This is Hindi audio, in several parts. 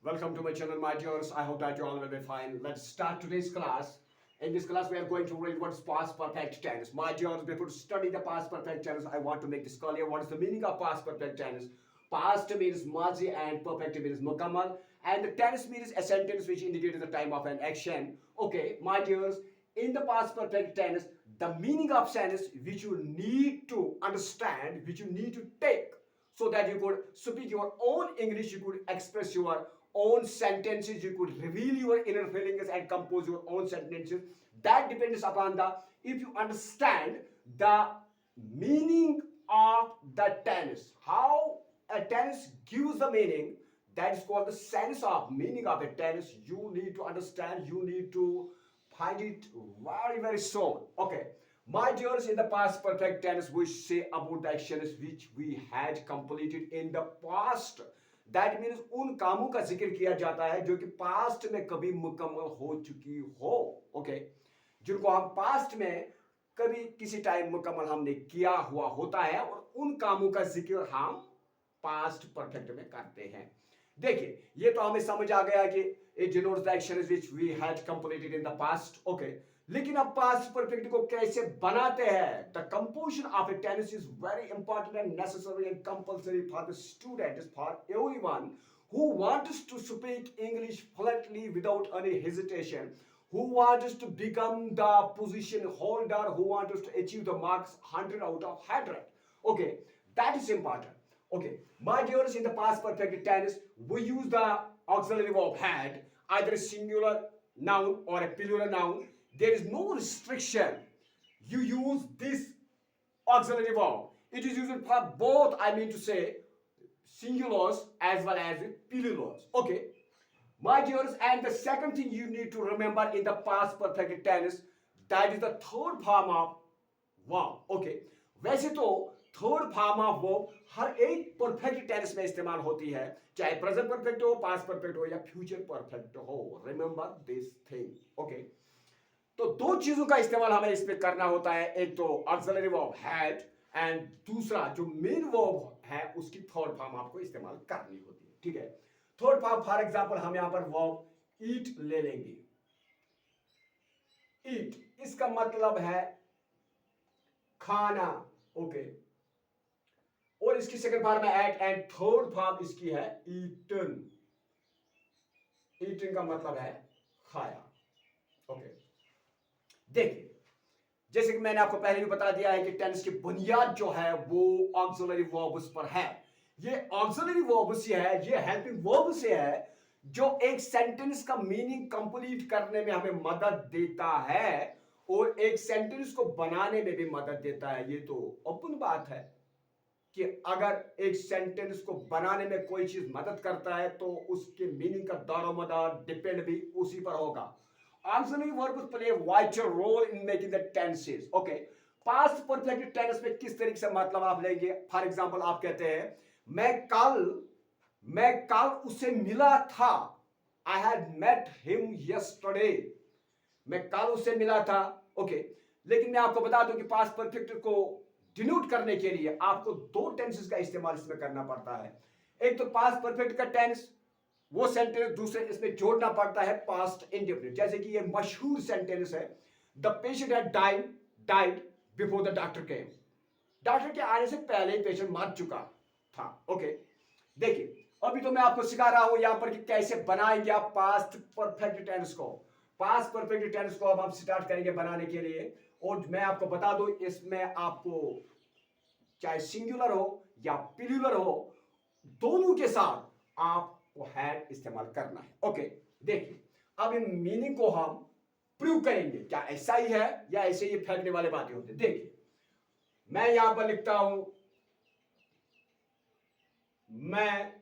Welcome to my channel, my dears. I hope that you all will be fine. Let's start today's class. In this class, we are going to read what's past perfect tense. My dears, before to study the past perfect tense, I want to make this clear. What is the meaning of past perfect tense? Past means mazi and perfect means mukammal. And the tense means a sentence which indicates the time of an action. Okay, my dears, in the past perfect tense, the meaning of sentence which you need to understand, which you need to take so that you could speak your own English, you could express your own sentences, you could reveal your inner feelings and compose your own sentences. That depends upon the if you understand the meaning of the tense, how a tense gives the meaning. That is called the sense of meaning of a tense. You need to understand, you need to find it very soon. Okay, my dears, in the past perfect tense, we say about the actions which we had completed in the past. That means उन कामों का जिक्र किया जाता है जो कि पास्ट में कभी मुकम्मल हो चुकी हो. ओके, जिनको हम पास्ट में कभी किसी टाइम मुकम्मल हमने किया हुआ होता है और उन कामों का जिक्र हम पास्ट परफेक्ट में करते हैं. देखिए, ये तो हमें समझ आ गया कि it denotes the actions which we had completed in the past. Okay, लेकिन अब पास्ट परफेक्ट को कैसे बनाते हैं? The composition of a tense is very important and necessary and compulsory for the students, for everyone who wants to speak English fluently without any hesitation, who wants to become the position holder, who wants to achieve the marks 100 out of 100. Okay, that is important. Okay, my dears, in the past perfect tense, we use the auxiliary verb had, either a singular noun or a plural noun. There is no restriction. You use this auxiliary verb. It is used for both, I mean to say, singulars as well as plurals. Okay, my dears, and the second thing you need to remember in the past perfect tense, that is the third form of verb. Okay, वैसे तो थर्ड फॉर्म ऑफ वर्ब हर एक परफेक्ट टेंस में इस्तेमाल होती है, चाहे प्रेजेंट परफेक्ट हो, पास्ट परफेक्ट हो या फ्यूचर परफेक्ट हो. Remember this thing. ओके, तो दो चीजों का इस्तेमाल हमें इस पे करना होता है. एक तो ऑक्सिलरी वर्ब हैड एंड दूसरा जो मेन वर्ब है उसकी थर्ड फॉर्म आपको इस्तेमाल करनी होती है. ठीक है, थर्ड फॉर्म फॉर एग्जांपल हम यहां पर वर्ब ईट ले लेंगे. ईट, इसका मतलब है खाना. ओके, और इसकी सेकंड फॉर्म है एट एंड थर्ड फॉर्म इसकी है ईटन. ईटन का मतलब है खाया. ओके, देखिए, जैसे कि मैंने आपको पहले भी बता दिया है कि टेंस की बुनियाद जो है वो ऑक्सिलरी वर्ब्स पर है. ये ऑक्सिलरी वर्ब्स ही है, ये हेल्पिंग वर्ब्स से है जो एक सेंटेंस का मीनिंग कंप्लीट करने में हमें मदद देता है और एक सेंटेंस को बनाने में भी मदद देता है. ये तो ओपन बात है कि अगर एक सेंटेंस को बनाने में कोई चीज मदद करता है तो उसके मीनिंग का दारोमदार डिपेंड भी उसी पर होगा. Auxiliary verbs play a vital role in making the tenses. Okay, past perfect tense में किस तरीके से मतलब आप लेंगे? फॉर एग्जाम्पल आप कहते हैं मैं कल उसे मिला था. I had met him yesterday. मैं कल उससे मिला था. ओके, लेकिन मैं आपको बता दूं कि पास्ट परफेक्ट को डिनोट करने के लिए आपको दो टेंसेस का इस्तेमाल इसमें करना पड़ता है. एक तो पास्ट परफेक्ट का टेंस, वो सेंटेंस दूसरे इसमें जोड़ना पड़ता है पास्ट इंडेफिनिट. जैसे कि ये मशहूर सेंटेंस है, the patient had died before the doctor came. Doctor के आने से पहले ही पेशेंट मर चुका था. ओके, देखिए, अभी तो मैं आपको सिखा रहा हूं यहां पर कि कैसे बनाएंगे आप पास्ट परफेक्ट टेंस को. पास्ट परफेक्ट टेंस को अब हम स्टार्ट करेंगे बनाने के लिए. और मैं आपको बता दूं, इसमें आपको चाहे सिंगुलर हो या प्लूरल हो, दोनों के साथ आपको हैड इस्तेमाल करना है. ओके, देखिए, अब इन मीनिंग को हम प्रूव करेंगे. क्या ऐसा ही है या ऐसे ही फेंकने वाले बातें होती है? देखिए, मैं यहां पर लिखता हूं मैं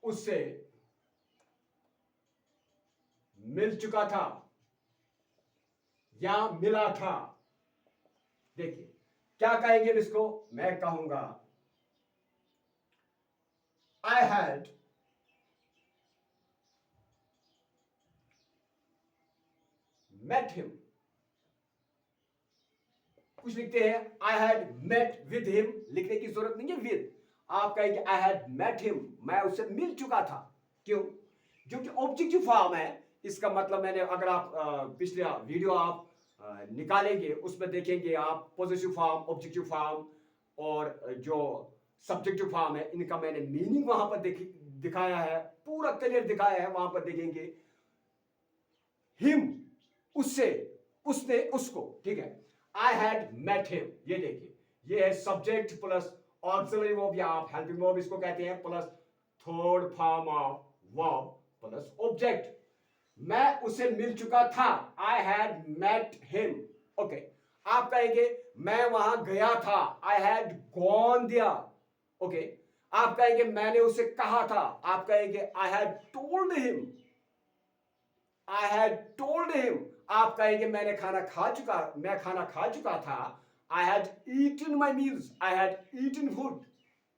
उससे मिल चुका था या मिला था. देखिए, क्या कहेंगे इसको? मैं कहूंगा आई हैड met him. कुछ लिखते हैं I had met with him, लिखने की जरूरत नहीं है विद, आप कहेंगे आई हैड मेट हिम, मैं उससे मिल चुका था। क्यों? जो कि ऑब्जेक्टिव फॉर्म है, इसका मतलब मैंने, अगर आप पिछले वीडियो आप निकालेंगे उसमें देखेंगे आप पॉजिटिव फॉर्म, ऑब्जेक्टिव फॉर्म और जो सब्जेक्टिव फॉर्म है, इनका मैंने मीनिंग वहां पर दिखाया है, पूरा क्लियर दिखाया है, वहां पर देखेंगे हिम उससे, उसने उसको, ठीक है। आई हैड मेट हिम, ये देखिए, ये है सब्जेक्ट प्लस ऑक्सिलरी वर्ब या आप हेल्पिंग वर्ब इसको कहते हैं, plus third form of verb plus object. मैं उसे मिल चुका था, I had met him, okay. आप कहेंगे मैं वहां गया था, I had gone there, okay. आप कहेंगे मैंने उसे कहा था, आप कहेंगे I had told him, I had told him. आप कहेंगे मैं खाना खा चुका था, I had eaten my meals, I had eaten food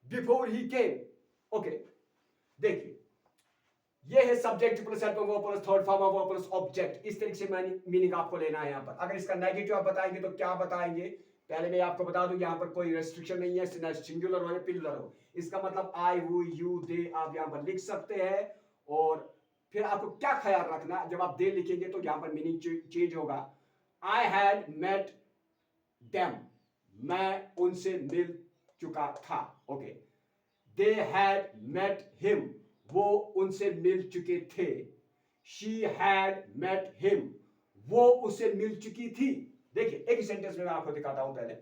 before he came, okay. देखिए, ये है subject plus helping verb plus third form of verb plus object. इस तरीके से मीनिंग आपको लेना है यहाँ पर। अगर इसका नेगेटिव आप बताएंगे तो क्या बताएंगे, पहले मैं आपको बता दूं, यहाँ पर कोई रेस्ट्रिक्शन नहीं है, ना सिंगुलर हो या प्लूरल हो। इसका मतलब आई, वो, यू, दे आप यहाँ पर लिख सकते हैं। और फिर आपको क्या ख्याल रखना, जब आप दे लिखेंगे तो यहाँ पर मीनिंग चेंज होगा। आई हैड मेट देम, मैं उनसे मिल चुका था, okay. They had met him, वो उनसे मिल चुके थे। शी हैड मेट हिम, वो उसे मिल चुकी थी। देखिए, एक ही सेंटेंस में मैं आपको दिखाता हूं पहले।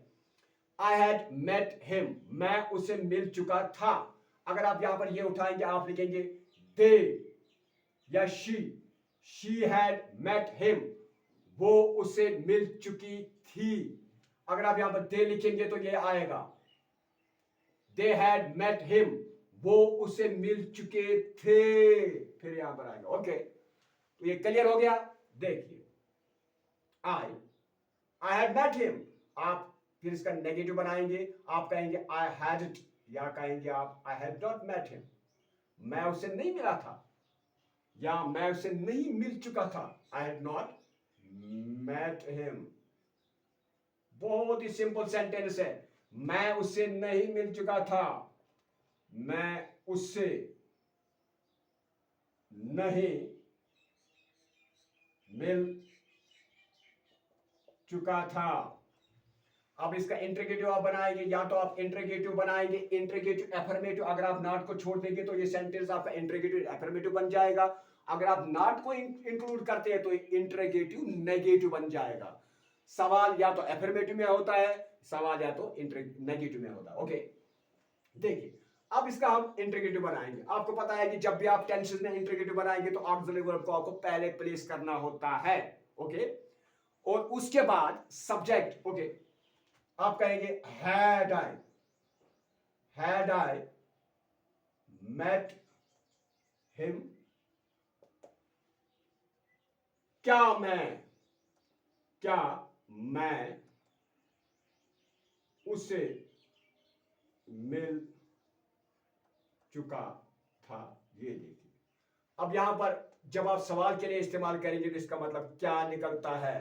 आई हैड मेट हिम, मैं उसे मिल चुका था। अगर आप यहां पर ये उठाएंगे, आप लिखेंगे दे या शी हैड मेट हिम, वो उसे मिल चुकी थी। अगर आप यहां पर दे लिखेंगे तो ये आएगा दे हैड मेट हिम, वो उसे मिल चुके थे, फिर यहां पर आएगा, ओके। तो ये क्लियर हो गया। देखिए, आई हैड मेट हिम, आप फिर इसका नेगेटिव बनाएंगे, आप कहेंगे आई हैडंट, या कहेंगे आप I had not met him, मैं उसे नहीं मिला था, या मैं उसे नहीं मिल चुका था, I had not met him. बहुत ही सिंपल सेंटेंस है, मैं उससे नहीं मिल चुका था, मैं उससे नहीं मिल चुका था। अब इसका इंट्रीगेटिव आप बनाएंगे, या तो आप इंट्रीगेटिव बनाएंगे, इंट्रीगेटिव एफर्मेटिव। अगर आप नॉट को छोड़ देंगे तो ये सेंटेंस आपका इंट्रीगेटिव एफर्मेटिव बन जाएगा। अगर आप नॉट को इंक्लूड करते हैं तो इंट्रीगेटिव नेगेटिव बन जाएगा। सवाल या तो एफर्मेटिव में होता है, सवाल या तो नेगेटिव में होता है, ओके। देखिए, अब इसका हम इंट्रीगेटिव बनाएंगे। आपको पता है कि जब भी आप टेंसेस में इंट्रीगेटिव बनाएंगे तो ऑक्सिलरी वर्ब को आपको पहले प्लेस करना होता है, ओके। और उसके बाद सब्जेक्ट, ओके। आप कहेंगे हैड आई मेट हिम, क्या मैं उसे मिल चुका था। ये देखिए, अब यहां पर जब आप सवाल के लिए इस्तेमाल करेंगे तो इसका मतलब क्या निकलता है,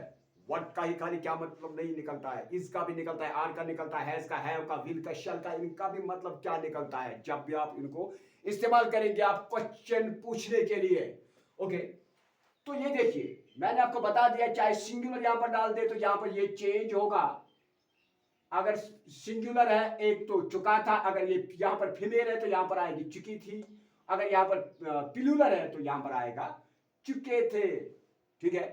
व्हाट का ही खाली क्या मतलब नहीं निकलता है, इसका भी निकलता है, आर का निकलता है, हैज का, हैव का, विल का, शैल का, इनका भी मतलब क्या निकलता है जब भी आप इनको इस्तेमाल करेंगे आप क्वेश्चन पूछने के लिए, ओके। तो ये देखिए, मैंने आपको बता दिया, चाहे सिंगुलर यहां पर डाल दे तो यहां पर ये चेंज होगा। अगर सिंगुलर है एक तो चुका था, अगर ये यहां पर फीमेल है तो यहां पर आएगी चुकी थी, अगर यहां पर प्लूरल है तो यहां पर आएगा चुके थे, ठीक है।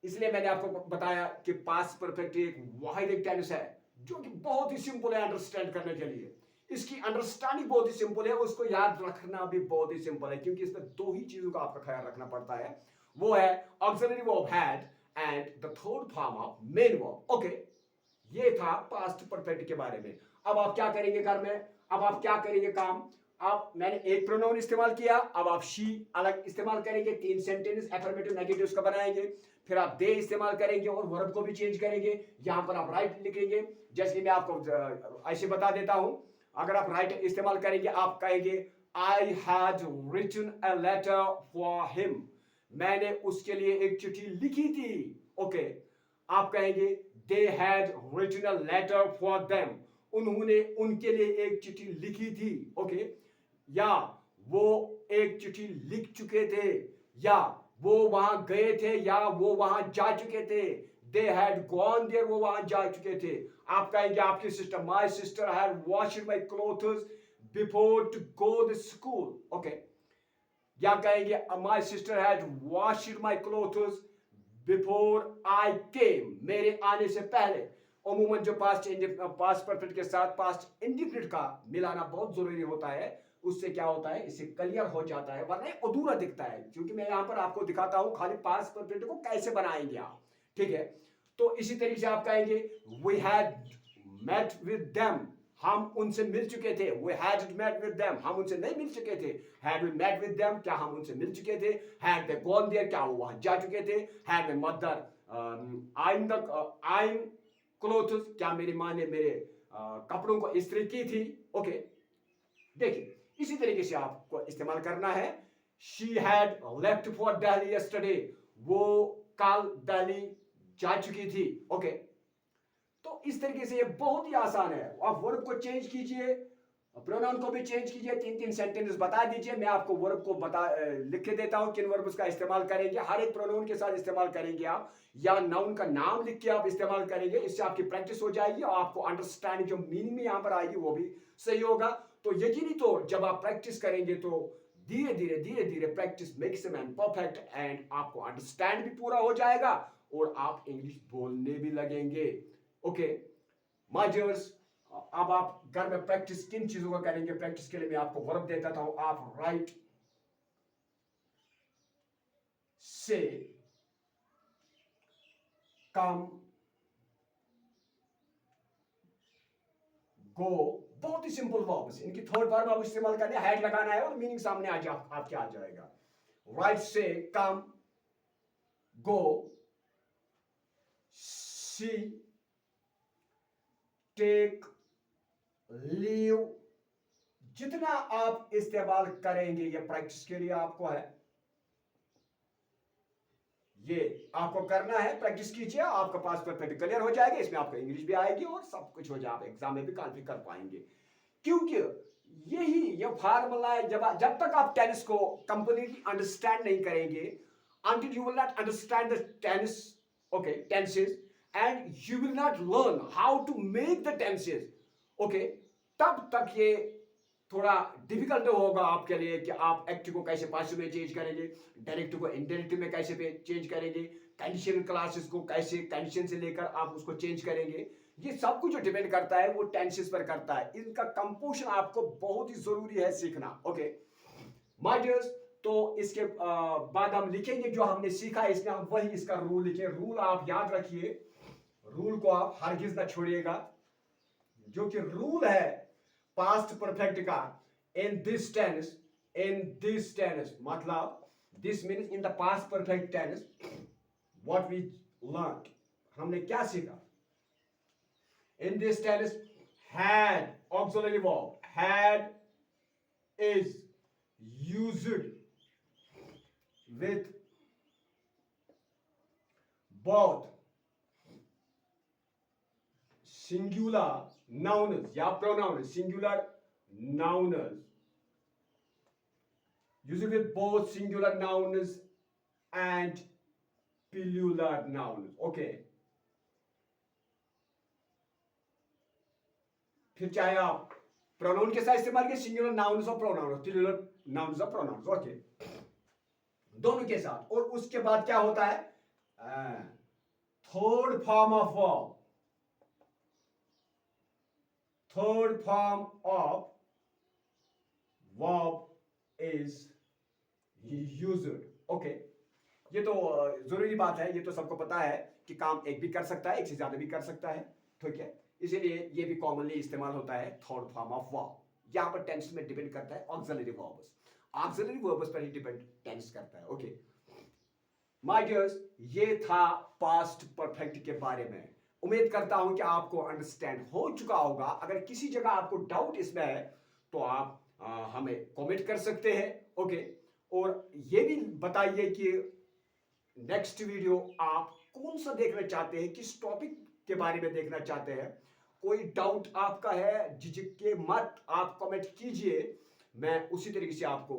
इसलिए मैंने आपको बताया कि पास्ट परफेक्ट एक वाहिद एक टेंस है जो कि बहुत ही सिंपल है अंडरस्टैंड करने के लिए। इसकी अंडरस्टैंडिंग बहुत ही सिंपल है, उसको याद रखना भी बहुत ही सिंपल है, क्योंकि इसमें दो ही चीजों का आपका ख्याल रखना पड़ता है, वो है auxiliary verb had and the third form of main verb, okay. ये था पास्ट परफेक्ट के बारे में। अब आप क्या करेंगे घर में, अब आप क्या करेंगे काम, आप, मैंने एक प्रोनाउन इस्तेमाल किया, अब आप शी अलग इस्तेमाल करेंगे, तीन सेंटेंस एफर्मेटिव नेगेटिव का बनाएंगे, फिर आप दे इस्तेमाल करेंगे और वर्ब को भी चेंज करेंगे। यहां पर आप राइट लिखेंगे, जैसे मैं आपको ऐसे बता देता हूं। अगर आप राइट इस्तेमाल करेंगे, आप कहेंगे I had written a letter for him, मैंने उसके लिए एक चिट्ठी लिखी थी, ओके। आप कहेंगे they had written a letter for them, उन्होंने उनके लिए एक चिट्ठी लिखी थी, ओके, या वो एक चिट्ठी लिख चुके थे, या वो वहां गए थे, या वो वहां जा चुके थे। दे हैड गॉन देयर, वो वहां जा चुके थे। आप कहेंगे आपकी sister, my sister had washed my clothes before to go the school, okay, या कहेंगे my sister had washed my clothes before I came, मेरे आने से पहले। अमूमन जो पास्ट परफेक्ट के साथ पास्ट इंडिफिनिट का मिलाना बहुत जरूरी होता है, उससे क्या होता है, इससे क्लियर हो जाता है, वरना अधूरा दिखता है। क्योंकि मैं यहां पर आपको दिखाता हूं खाली पास्ट परफेक्ट को कैसे बनाएंगे आप, ठीक है। तो इसी तरीके से आप कहेंगे we had met with them, हम उनसे मिल चुके थे। We had met with them, हम उनसे नहीं मिल चुके थे। Had we met with them, क्या हम उनसे मिल चुके थे। हैड दे गॉन देयर, क्या वो वहां जा चुके थे। Had my mother iron clothes, क्या मेरी माँ ने मेरे कपड़ों को इस्त्री की थी, ओके। देखिए इसी तरीके से आपको इस्तेमाल करना है। She had left for Delhi yesterday, वो कल दिल्ली जा चुकी थी, ओके। तो इस तरीके से ये बहुत ही आसान है। आप वर्ब को चेंज कीजिए, प्रोनाउन को भी चेंज कीजिए, तीन तीन सेंटेंस बता दीजिए। मैं आपको वर्ब को लिख के देता हूं किन वर्ब का इस्तेमाल करेंगे। हर एक प्रोनाउन के साथ इस्तेमाल करेंगे आप, या नाउन का नाम लिख के आप इस्तेमाल करेंगे। इससे आपकी प्रैक्टिस हो जाएगी और आपको अंडरस्टैंडिंग जो मीनिंग में यहां पर आएगी वो भी सही होगा। तो यकीनी तौर जब आप प्रैक्टिस करेंगे तो धीरे धीरे practice makes a man perfect, and आपको अंडरस्टैंड भी पूरा हो जाएगा और आप इंग्लिश बोलने भी लगेंगे, ओके माय डियर्स। अब आप घर में प्रैक्टिस किन चीजों का करेंगे, प्रैक्टिस के लिए मैं आपको वर्ब देता था। आप राइट से कम गो, बहुत ही सिंपल वर्ब्स, इनकी थर्ड वर्ब आप इस्तेमाल करने, हैड लगाना है और मीनिंग सामने आपके आ जाएगा। राइट से कम गो, सी टेक लीव, जितना आप इस्तेमाल करेंगे ये प्रैक्टिस के लिए आपको है, ये आपको करना है। प्रैक्टिस कीजिए, आपका पास परफेक्ट क्लियर हो जाएगा। इसमें आपको इंग्लिश भी आएगी और सब कुछ हो जाए, आप एग्जाम में भी काफी कर पाएंगे। क्योंकि यही ये फार्मूला है। जब तक आप टेनिस को कंप्लीटली अंडरस्टैंड नहीं करेंगे, until you will not understand the tennis, okay, tenses, and you will not learn how to make the tenses, okay, तब तक ये थोड़ा डिफिकल्ट होगा आपके लिए कि आप एक्टिव को कैसे पासिव में चेंज करेंगे, डायरेक्ट को इनडायरेक्ट में कैसे चेंज करेंगे, कंडीशन क्लासेस को कैसे कंडीशन से लेकर आप उसको चेंज करेंगे। ये सब कुछ जो डिपेंड करता है वो टेंसेस पर करता है। इनका कंपोजिशन आपको बहुत ही जरूरी है सीखना, ओके माय डियर्स। तो इसके बाद हम लिखेंगे जो हमने सीखा, इसमें हम वही इसका रूल लिखें। रूल आप याद रखिए, रूल को आप हरगिज ना छोड़िएगा। जो कि रूल है पास्ट परफेक्ट का, इन दिस टेंस मतलब this means in the past perfect tense what we learn, हमने क्या सीखा। In this tense had auxiliary verb, had is used with both singular nouns या pronouns, singular nouns, used with both singular nouns and plural nouns, okay। फिर चाहे आप प्रोनाउन के साथ इस्तेमाल करें, सिंगुलर नाउन्स और प्रोनाउन, प्लूरल नाउन्स और प्रोनाउन्स, ओके, दोनों के साथ। और उसके बाद क्या होता है, third form of verb, third form of verb is used, okay. ये तो जरूरी बात है, ये तो सबको पता है कि काम एक भी कर सकता है, एक से ज्यादा भी कर सकता है, ठीक है। इसीलिए ये भी कॉमनली इस्तेमाल होता है थर्ड फॉर्म ऑफ वर्ब। यहां पर टेंस में डिपेंड करता है ऑक्सिलरी वर्ब्स, ऑक्सिलरी वर्ब्स पर ही डिपेंड टेंस करता है, ओके माय डियर्स। ये था पास्ट परफेक्ट के बारे में। उम्मीद करता हूं कि आपको अंडरस्टैंड हो चुका होगा। अगर किसी जगह आपको डाउट इसमें है तो आप हमें कमेंट कर सकते हैं, ओके। और ये भी बताइए कि नेक्स्ट वीडियो आप कौन सा देखना चाहते हैं, किस टॉपिक के बारे में देखना चाहते हैं। कोई डाउट आपका है, झिझक के मत, आप कमेंट कीजिए, मैं उसी तरीके से आपको